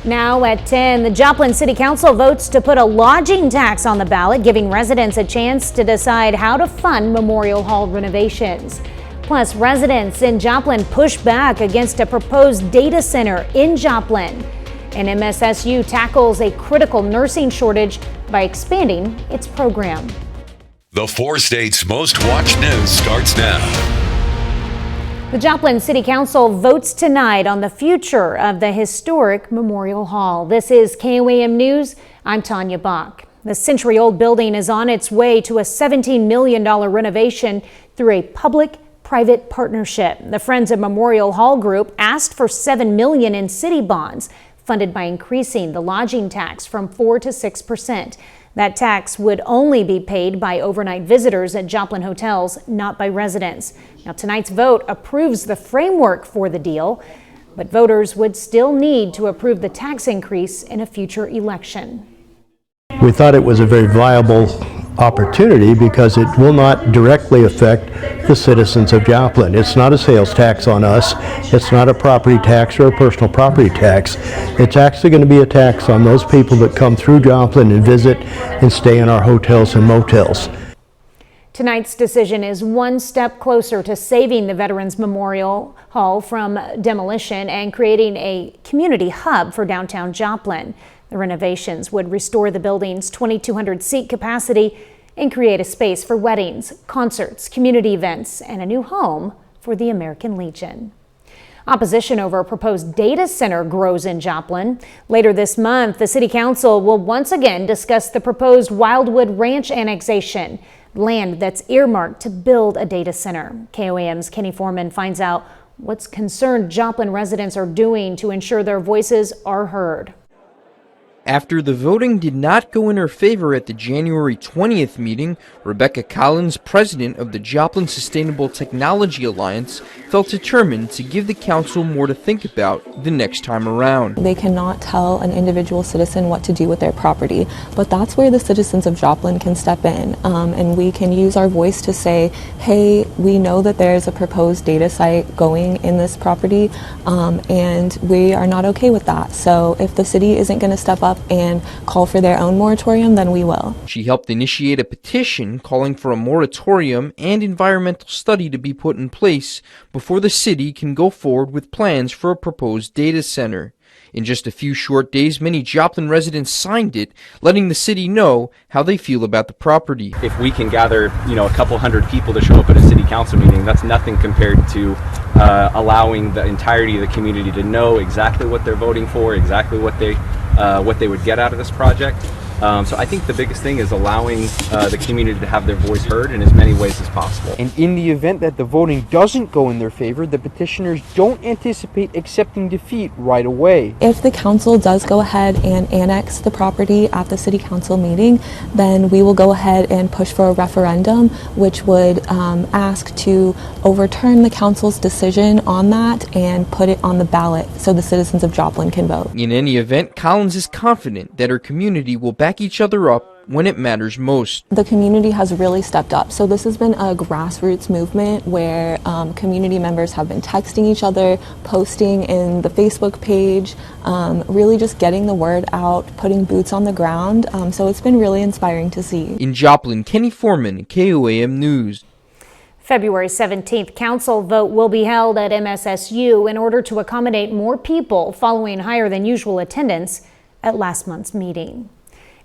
Now at 10, the Joplin City Council votes to put a lodging tax on the ballot, giving residents a chance to decide how to fund Memorial Hall renovations. Plus, residents in Joplin push back against a proposed data center in Joplin. And MSSU tackles a critical nursing shortage by expanding its program. The 4 states' most watched news starts now. The Joplin City Council votes tonight on the future of the historic Memorial Hall. This is KOAM News. I'm Tanya Bach. The century-old building is on its way to a $17 million renovation through a public-private partnership. The Friends of Memorial Hall group asked for $7 million in city bonds, funded by increasing the lodging tax from 4% to 6%. That tax would only be paid by overnight visitors at Joplin hotels, not by residents. Now, tonight's vote approves the framework for the deal, but voters would still need to approve the tax increase in a future election. We thought it was a very viable opportunity because it will not directly affect the citizens of Joplin. It's not a sales tax on us. It's not a property tax or a personal property tax. It's actually going to be a tax on those people that come through Joplin and visit and stay in our hotels and motels. Tonight's decision is one step closer to saving the Veterans Memorial Hall from demolition and creating a community hub for downtown Joplin. The renovations would restore the building's 2,200 seat capacity and create a space for weddings, concerts, community events, and a new home for the American Legion. Opposition over a proposed data center grows in Joplin. Later this month, the City Council will once again discuss the proposed Wildwood Ranch annexation, land that's earmarked to build a data center. KOAM's Kenny Foreman finds out what's concerned Joplin residents are doing to ensure their voices are heard. After the voting did not go in her favor at the January 20th meeting, Rebecca Collins, president of the Joplin Sustainable Technology Alliance, felt determined to give the council more to think about the next time around. They cannot tell an individual citizen what to do with their property, but that's where the citizens of Joplin can step in, and we can use our voice to say, hey, we know that there's a proposed data site going in this property, and we are not okay with that. So if the city isn't going to step up and call for their own moratorium, then we will. She helped initiate a petition calling for a moratorium and environmental study to be put in place before the city can go forward with plans for a proposed data center. In just a few short days, many Joplin residents signed it, letting the city know how they feel about the property. If we can gather, a couple hundred people to show up at a city council meeting, that's nothing compared to allowing the entirety of the community to know exactly what they're voting for, exactly what they would get out of this project. So I think the biggest thing is allowing the community to have their voice heard in as many ways as possible. And in the event that the voting doesn't go in their favor, the petitioners don't anticipate accepting defeat right away. If the council does go ahead and annex the property at the city council meeting, then we will go ahead and push for a referendum, which would ask to overturn the council's decision on that and put it on the ballot so the citizens of Joplin can vote. In any event, Collins is confident that her community will back each other up when it matters most. The community has really stepped up. So this has been a grassroots movement where community members have been texting each other, posting in the Facebook page, really just getting the word out, putting boots on the ground. So it's been really inspiring to see. In Joplin, Kenny Foreman, KOAM News. February 17th council vote will be held at MSSU in order to accommodate more people following higher than usual attendance at last month's meeting.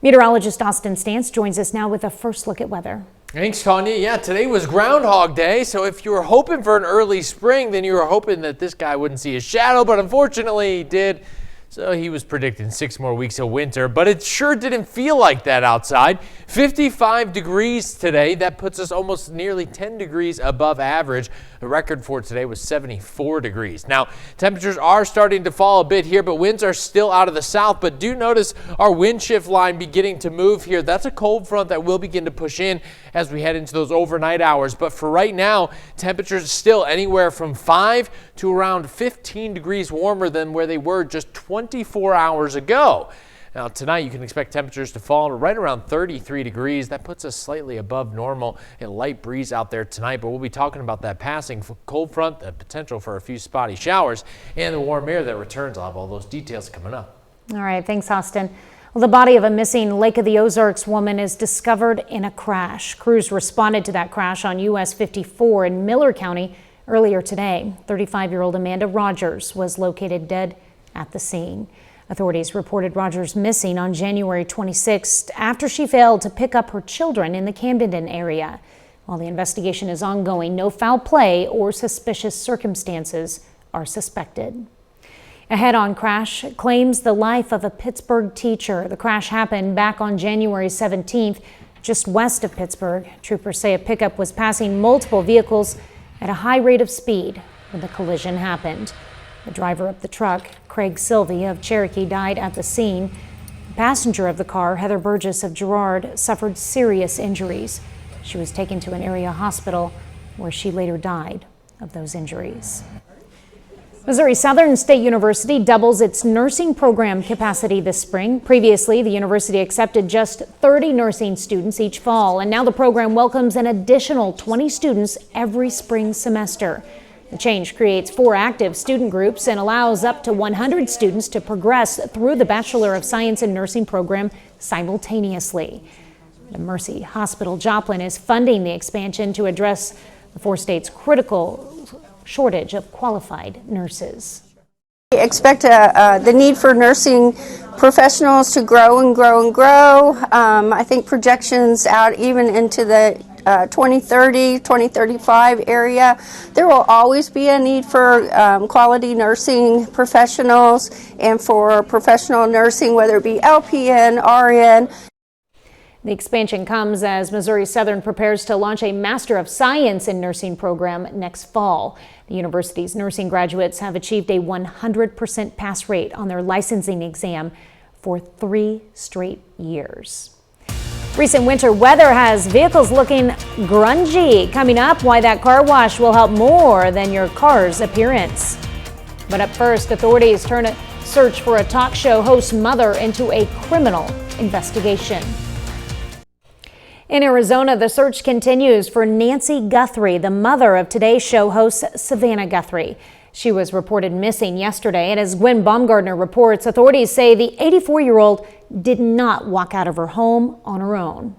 Meteorologist Austin Stance joins us now with a first look at weather. Thanks, Tanya. Yeah, today was Groundhog Day, so if you were hoping for an early spring, then you were hoping that this guy wouldn't see his shadow, but unfortunately he did. So he was predicting 6 more weeks of winter, but it sure didn't feel like that outside. 55 degrees today. That puts us almost nearly 10 degrees above average. The record for today was 74 degrees. Now, temperatures are starting to fall a bit here, but winds are still out of the south. But do notice our wind shift line beginning to move here. That's a cold front that will begin to push in as we head into those overnight hours. But for right now, temperatures still anywhere from 5 to around 15 degrees warmer than where they were just 24 hours ago. Now tonight you can expect temperatures to fall to right around 33 degrees. That puts us slightly above normal. A light breeze out there tonight, but we'll be talking about that passing cold front, the potential for a few spotty showers, and the warm air that returns. I'll have all those details coming up. All right, thanks, Austin. Well, the body of a missing Lake of the Ozarks woman is discovered in a crash. Crews responded to that crash on US 54 in Miller County earlier today. 35-year-old Amanda Rogers was located dead at the scene. Authorities reported Rogers missing on January 26th after she failed to pick up her children in the Camden area. While the investigation is ongoing, no foul play or suspicious circumstances are suspected. A head-on crash claims the life of a Pittsburgh teacher. The crash happened back on January 17th, just west of Pittsburgh. Troopers say a pickup was passing multiple vehicles at a high rate of speed when the collision happened. The driver of the truck, Craig Sylvie of Cherokee, died at the scene. The passenger of the car, Heather Burgess of Girard, suffered serious injuries. She was taken to an area hospital where she later died of those injuries. Missouri Southern State University doubles its nursing program capacity this spring. Previously, the university accepted just 30 nursing students each fall, and now the program welcomes an additional 20 students every spring semester. The change creates 4 active student groups and allows up to 100 students to progress through the Bachelor of Science in Nursing program simultaneously. The Mercy Hospital Joplin is funding the expansion to address the 4 states' critical shortage of qualified nurses. We expect the need for nursing professionals to grow and grow and grow. I think projections out even into the 2030, 2035 area. There will always be a need for quality nursing professionals and for professional nursing, whether it be LPN, RN. The expansion comes as Missouri Southern prepares to launch a Master of Science in Nursing program next fall. The university's nursing graduates have achieved a 100% pass rate on their licensing exam for 3 straight years. Recent winter weather has vehicles looking grungy. Coming up, why that car wash will help more than your car's appearance. But up first, authorities turn a search for a talk show host's mother into a criminal investigation. In Arizona, the search continues for Nancy Guthrie, the mother of Today's Show host Savannah Guthrie. She was reported missing yesterday, and as Gwen Baumgartner reports, authorities say the 84-year-old did not walk out of her home on her own.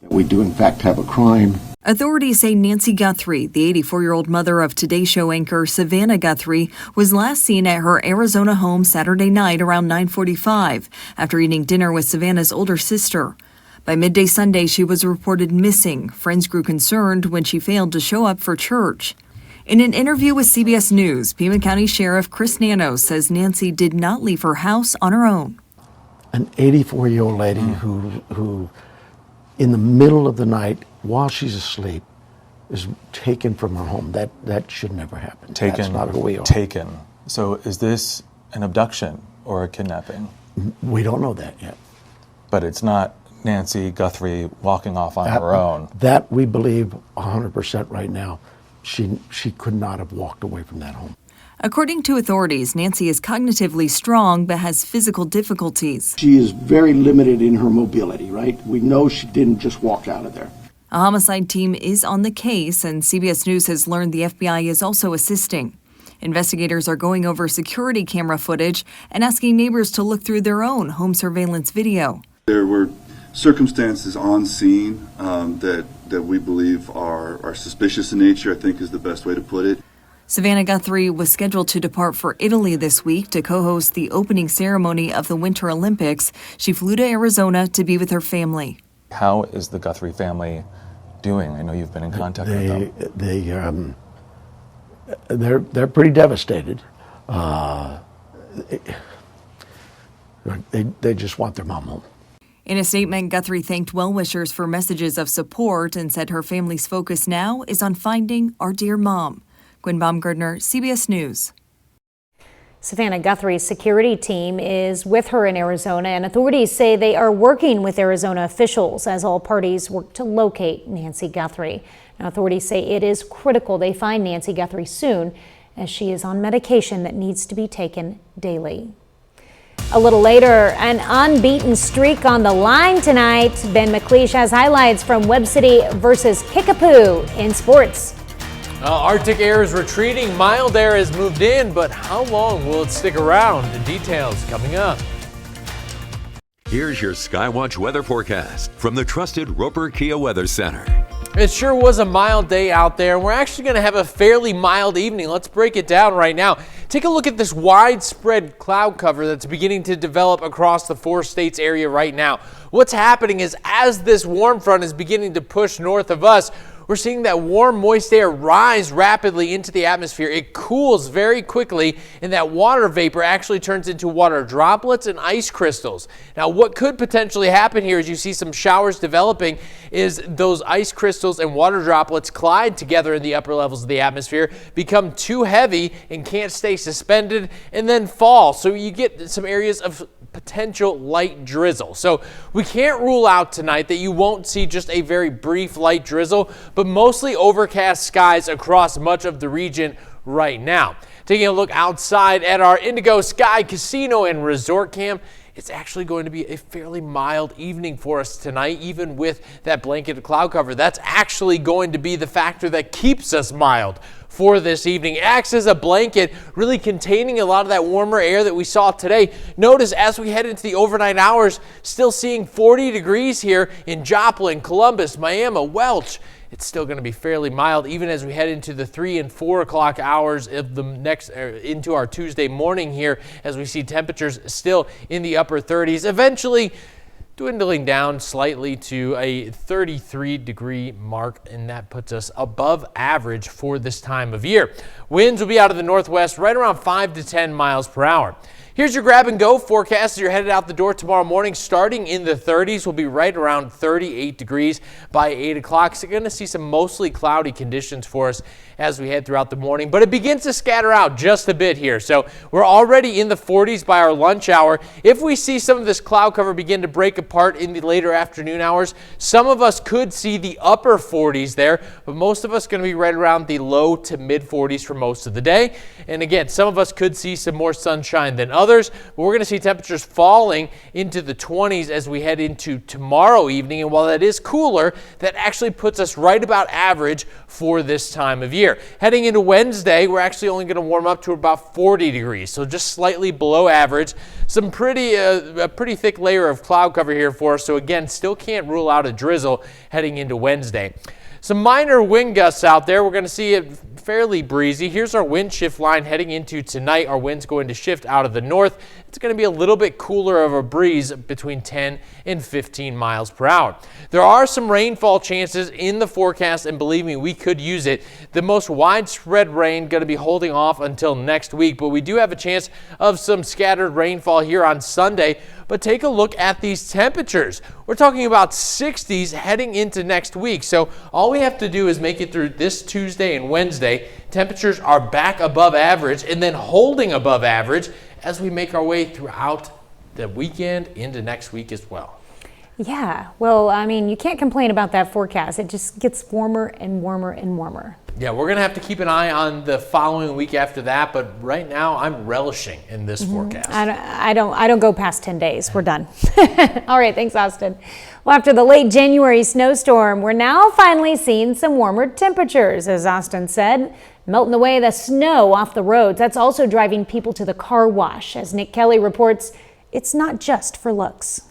We do in fact have a crime. Authorities say Nancy Guthrie, the 84-year-old mother of Today Show anchor Savannah Guthrie, was last seen at her Arizona home Saturday night around 9:45 after eating dinner with Savannah's older sister. By midday Sunday, she was reported missing. Friends grew concerned when she failed to show up for church. In an interview with CBS News, PM County Sheriff Chris Nanos says Nancy did not leave her house on her own. An 84-year-old lady who, in the middle of the night, while she's asleep, is taken from her home. That should never happen. That's not who we are. Taken. So is this an abduction or a kidnapping? We don't know that yet. But it's not Nancy Guthrie walking off on her own. That we believe 100% right now. She could not have walked away from that home. According to authorities, Nancy is cognitively strong but has physical difficulties. She is very limited in her mobility, right? We know she didn't just walk out of there. A homicide team is on the case, and CBS News has learned the FBI is also assisting. Investigators are going over security camera footage and asking neighbors to look through their own home surveillance video. There were circumstances on scene that we believe are suspicious in nature, I think is the best way to put it. Savannah Guthrie was scheduled to depart for Italy this week to co-host the opening ceremony of the Winter Olympics. She flew to Arizona to be with her family. How is the Guthrie family doing? I know you've been in contact with them. They're pretty devastated. They just want their mom home. In a statement, Guthrie thanked well-wishers for messages of support and said her family's focus now is on finding our dear mom. Gwen Baumgartner, CBS News. Savannah Guthrie's security team is with her in Arizona, and authorities say they are working with Arizona officials as all parties work to locate Nancy Guthrie. Now, authorities say it is critical they find Nancy Guthrie soon, as she is on medication that needs to be taken daily. A little later, an unbeaten streak on the line tonight. Ben McLeish has highlights from Webb City versus Kickapoo in sports. Arctic air is retreating, mild air has moved in, but how long will it stick around? The details coming up. Here's your Skywatch weather forecast from the trusted Roper Kia Weather Center. It sure was a mild day out there, and we're actually going to have a fairly mild evening. Let's break it down right now. Take a look at this widespread cloud cover that's beginning to develop across the 4 states area right now. What's happening is as this warm front is beginning to push north of us, we're seeing that warm, moist air rise rapidly into the atmosphere. It cools very quickly, and that water vapor actually turns into water droplets and ice crystals. Now, what could potentially happen here as you see some showers developing is those ice crystals and water droplets collide together in the upper levels of the atmosphere, become too heavy and can't stay suspended, and then fall. So you get some areas of potential light drizzle. So we can't rule out tonight that you won't see just a very brief light drizzle, but mostly overcast skies across much of the region right now. Taking a look outside at our Indigo Sky Casino and Resort Camp, it's actually going to be a fairly mild evening for us tonight, even with that blanketed cloud cover. That's actually going to be the factor that keeps us mild for this evening. It acts as a blanket, really containing a lot of that warmer air that we saw today. Notice as we head into the overnight hours, still seeing 40 degrees here in Joplin, Columbus, Miami, Welch. It's still going to be fairly mild even as we head into the 3 and 4 o'clock hours of the next into our Tuesday morning here, as we see temperatures still in the upper 30s, eventually dwindling down slightly to a 33-degree mark, and that puts us above average for this time of year. Winds will be out of the northwest right around 5 to 10 miles per hour. Here's your grab and go forecast as you're headed out the door tomorrow morning. Starting in the 30s, we'll be right around 38 degrees by 8 o'clock. So you're going to see some mostly cloudy conditions for us as we head throughout the morning, but it begins to scatter out just a bit here. So we're already in the 40s by our lunch hour. If we see some of this cloud cover begin to break apart in the later afternoon hours, some of us could see the upper 40s there, but most of us going to be right around the low to mid 40s for most of the day. And again, some of us could see some more sunshine than others, but we're going to see temperatures falling into the 20s as we head into tomorrow evening. And while that is cooler, that actually puts us right about average for this time of year. Heading into Wednesday, we're actually only going to warm up to about 40 degrees, so just slightly below average. Some a pretty thick layer of cloud cover here for us, so again, still can't rule out a drizzle heading into Wednesday. Some minor wind gusts out there. We're going to see it fairly breezy. Here's our wind shift line heading into tonight. Our wind's going to shift out of the north. It's going to be a little bit cooler of a breeze between 10 and 15 miles per hour. There are some rainfall chances in the forecast, and believe me, we could use it. The most widespread rain going to be holding off until next week, but we do have a chance of some scattered rainfall here on Sunday. But take a look at these temperatures. We're talking about 60s heading into next week. So all we have to do is make it through this Tuesday and Wednesday. Temperatures are back above average and then holding above average as we make our way throughout the weekend into next week as well. Yeah, well, I mean, you can't complain about that forecast. It just gets warmer and warmer and warmer. Yeah, we're going to have to keep an eye on the following week after that, but right now I'm relishing in this forecast. I don't go past 10 days. We're done. All right, thanks, Austin. Well, after the late January snowstorm, we're now finally seeing some warmer temperatures, as Austin said, melting away the snow off the roads. That's also driving people to the car wash. As Nick Kelly reports, it's not just for looks.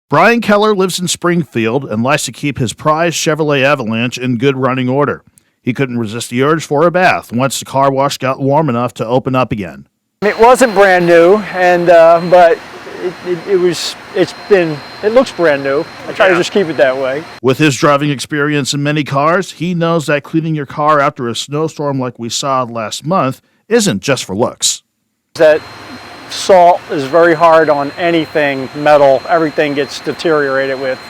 Brian Keller lives in Springfield and likes to keep his prized Chevrolet Avalanche in good running order. He couldn't resist the urge for a bath once the car wash got warm enough to open up again. It wasn't brand new, and but it looks brand new. I try to just keep it that way. With his driving experience in many cars, he knows that cleaning your car after a snowstorm like we saw last month isn't just for looks. That salt is very hard on anything metal. Everything gets deteriorated with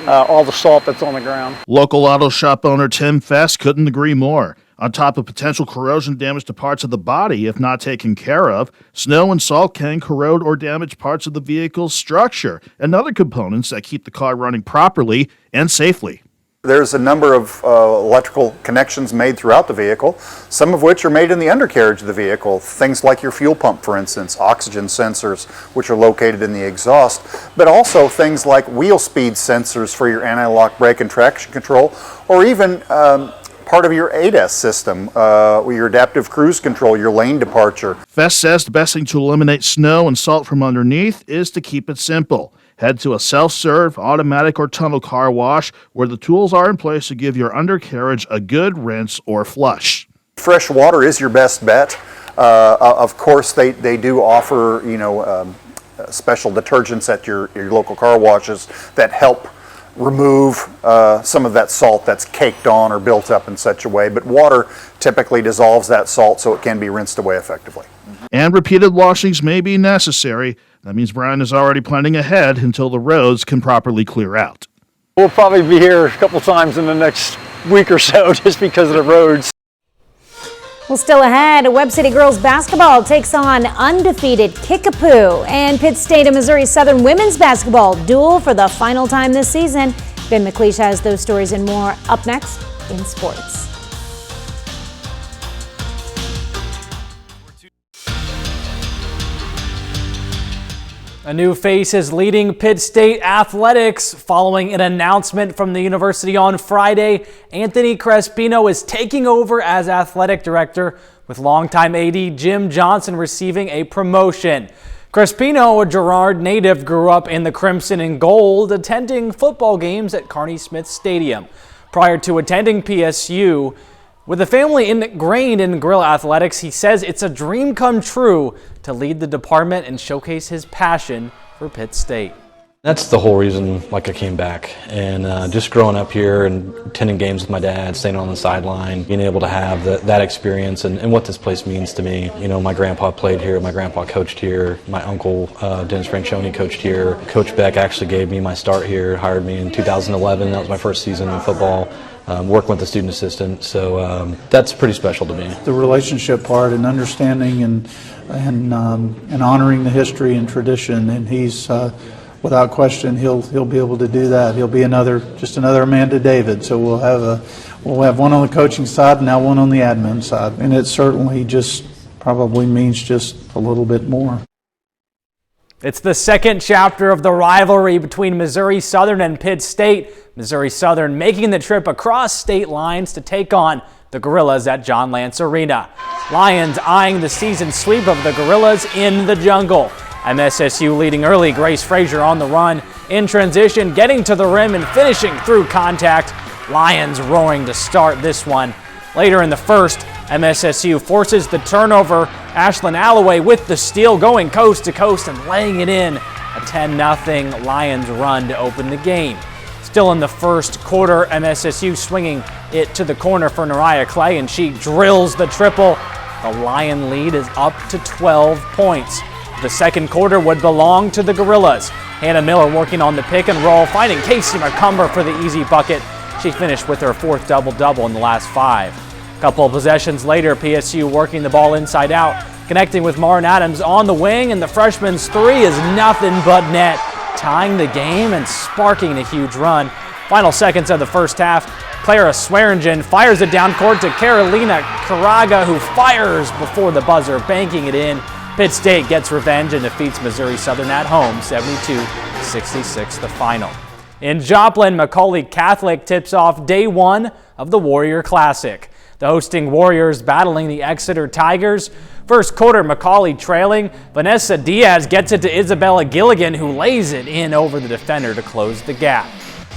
all the salt that's on the ground. Local auto shop owner Tim Fest couldn't agree more. On top of potential corrosion damage to parts of the body if not taken care of, snow and salt can corrode or damage parts of the vehicle's structure and other components that keep the car running properly and safely. There's a number of electrical connections made throughout the vehicle, some of which are made in the undercarriage of the vehicle. Things like your fuel pump, for instance, oxygen sensors, which are located in the exhaust, but also things like wheel speed sensors for your anti-lock brake and traction control, or even part of your ADAS system, your adaptive cruise control, your lane departure. Fest says the best thing to eliminate snow and salt from underneath is to keep it simple. Head to a self-serve, automatic, or tunnel car wash where the tools are in place to give your undercarriage a good rinse or flush. Fresh water is your best bet. Of course, they do offer, special detergents at your local car washes that help remove some of that salt that's caked on or built up in such a way. But water typically dissolves that salt so it can be rinsed away effectively. And repeated washings may be necessary. That means Brian is already planning ahead until the roads can properly clear out. We'll probably be here a couple times in the next week or so just because of the roads. Well, still ahead, Webb City girls basketball takes on undefeated Kickapoo, and Pitt State and Missouri Southern women's basketball duel for the final time this season. Ben McLeish has those stories and more up next in sports. A new face is leading Pitt State athletics following an announcement from the university on Friday. Anthony Crespino is taking over as athletic director, with longtime AD Jim Johnson receiving a promotion. Crespino, a Girard native, grew up in the Crimson and Gold, attending football games at Carney Smith Stadium. Prior to attending PSU, with a family ingrained in guerrilla athletics, he says it's a dream come true to lead the department and showcase his passion for Pitt State. That's the whole reason I came back, and just growing up here and attending games with my dad, staying on the sideline, being able to have that experience and what this place means to me. You know, my grandpa played here, my grandpa coached here, my uncle Dennis Franchione coached here. Coach Beck actually gave me my start here, hired me in 2011. That was my first season in football. Working with the student assistant, so that's pretty special to me. The relationship part and understanding and honoring the history and tradition, and he's without question he'll be able to do that. He'll be just another Amanda David. So we'll have one on the coaching side and now one on the admin side, and it certainly just probably means just a little bit more. It's the second chapter of the rivalry between Missouri Southern and Pitt State. Missouri Southern making the trip across state lines to take on the Gorillas at John Lance Arena. Lions eyeing the season sweep of the Gorillas in the jungle. MSSU leading early, Grace Frazier on the run. In transition, getting to the rim and finishing through contact. Lions roaring to start this one. Later in the first, MSSU forces the turnover. Ashlyn Alloway with the steal, going coast to coast and laying it in. A 10-0 Lions run to open the game. Still in the first quarter, MSSU swinging it to the corner for Nariah Clay, and she drills the triple. The Lion lead is up to 12 points. The second quarter would belong to the Gorillas. Hannah Miller working on the pick and roll, finding Casey McCumber for the easy bucket. She finished with her fourth double-double in the last 5. A couple of possessions later, PSU working the ball inside out, connecting with Marin Adams on the wing, and the freshman's three is nothing but net, tying the game and sparking a huge run. Final seconds of the first half, Clara Swearingen fires it down court to Carolina Caraga, who fires before the buzzer, banking it in. Pitt State gets revenge and defeats Missouri Southern at home, 72-66 the final. In Joplin, Macaulay Catholic tips off day one of the Warrior Classic. The hosting Warriors battling the Exeter Tigers. First quarter, Macaulay trailing. Vanessa Diaz gets it to Isabella Gilligan, who lays it in over the defender to close the gap.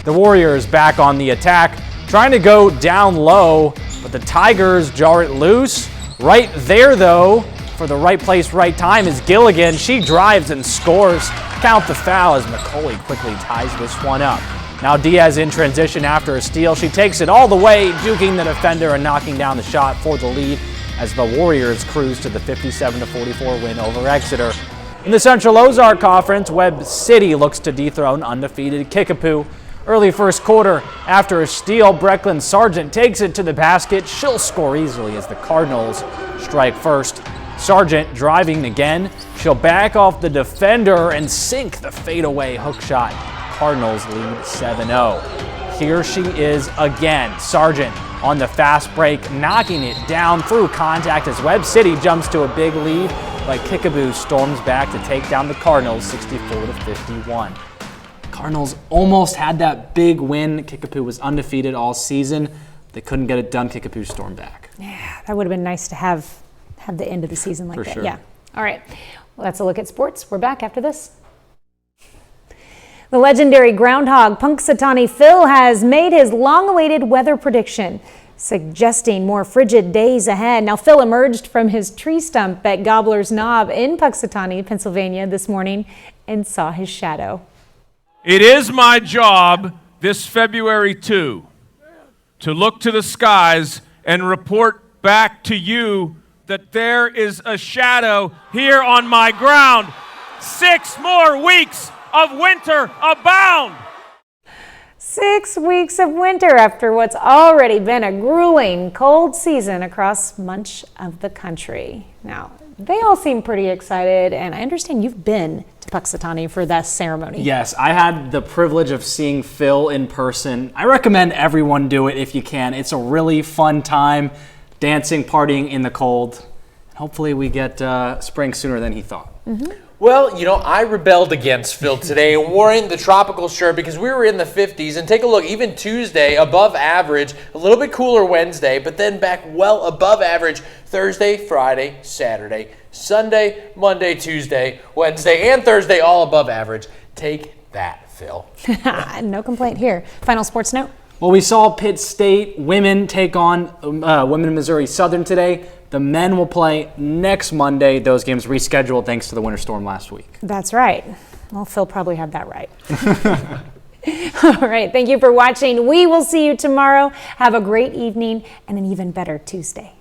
The Warriors back on the attack, trying to go down low, but the Tigers jar it loose. Right there, though, for the right place, right time is Gilligan. She drives and scores. Count the foul as Macaulay quickly ties this one up. Now Diaz in transition after a steal. She takes it all the way, juking the defender and knocking down the shot for the lead as the Warriors cruise to the 57-44 win over Exeter. In the Central Ozark Conference, Webb City looks to dethrone undefeated Kickapoo. Early first quarter, after a steal, Brecklin Sargent takes it to the basket. She'll score easily as the Cardinals strike first. Sargent driving again. She'll back off the defender and sink the fadeaway hook shot. Cardinals lead 7-0. Here she is again. Sargent on the fast break, knocking it down through contact as Webb City jumps to a big lead, but Kickapoo storms back to take down the Cardinals 64-51. Cardinals almost had that big win. Kickapoo was undefeated all season, they couldn't get it done. Kickapoo Storm back. Yeah, that would have been nice to have the end of the season like For that. sure. Yeah. All right. Well, that's a look at sports. We're back after this. The legendary groundhog Punxsutawney Phil has made his long-awaited weather prediction, suggesting more frigid days ahead. Now, Phil emerged from his tree stump at Gobbler's Knob in Punxsutawney, Pennsylvania this morning and saw his shadow. It is my job this February 2 to look to the skies and report back to you that there is a shadow here on my ground. 6 more weeks of winter abound. 6 weeks of winter after what's already been a grueling cold season across much of the country. Now, they all seem pretty excited, and I understand you've been to Punxsutawney for that ceremony. Yes, I had the privilege of seeing Phil in person. I recommend everyone do it if you can. It's a really fun time, dancing, partying in the cold. Hopefully we get spring sooner than he thought. Well, you know, I rebelled against Phil today and wore in the tropical shirt because we were in the 50s. And take a look, even Tuesday, above average, a little bit cooler Wednesday, but then back well above average Thursday, Friday, Saturday, Sunday, Monday, Tuesday, Wednesday, and Thursday, all above average. Take that, Phil. No complaint here. Final sports note. Well, we saw Pitt State women take on women in Missouri Southern today. The men will play next Monday. Those games rescheduled thanks to the winter storm last week. That's right. Well, Phil probably had that right. All right. Thank you for watching. We will see you tomorrow. Have a great evening and an even better Tuesday.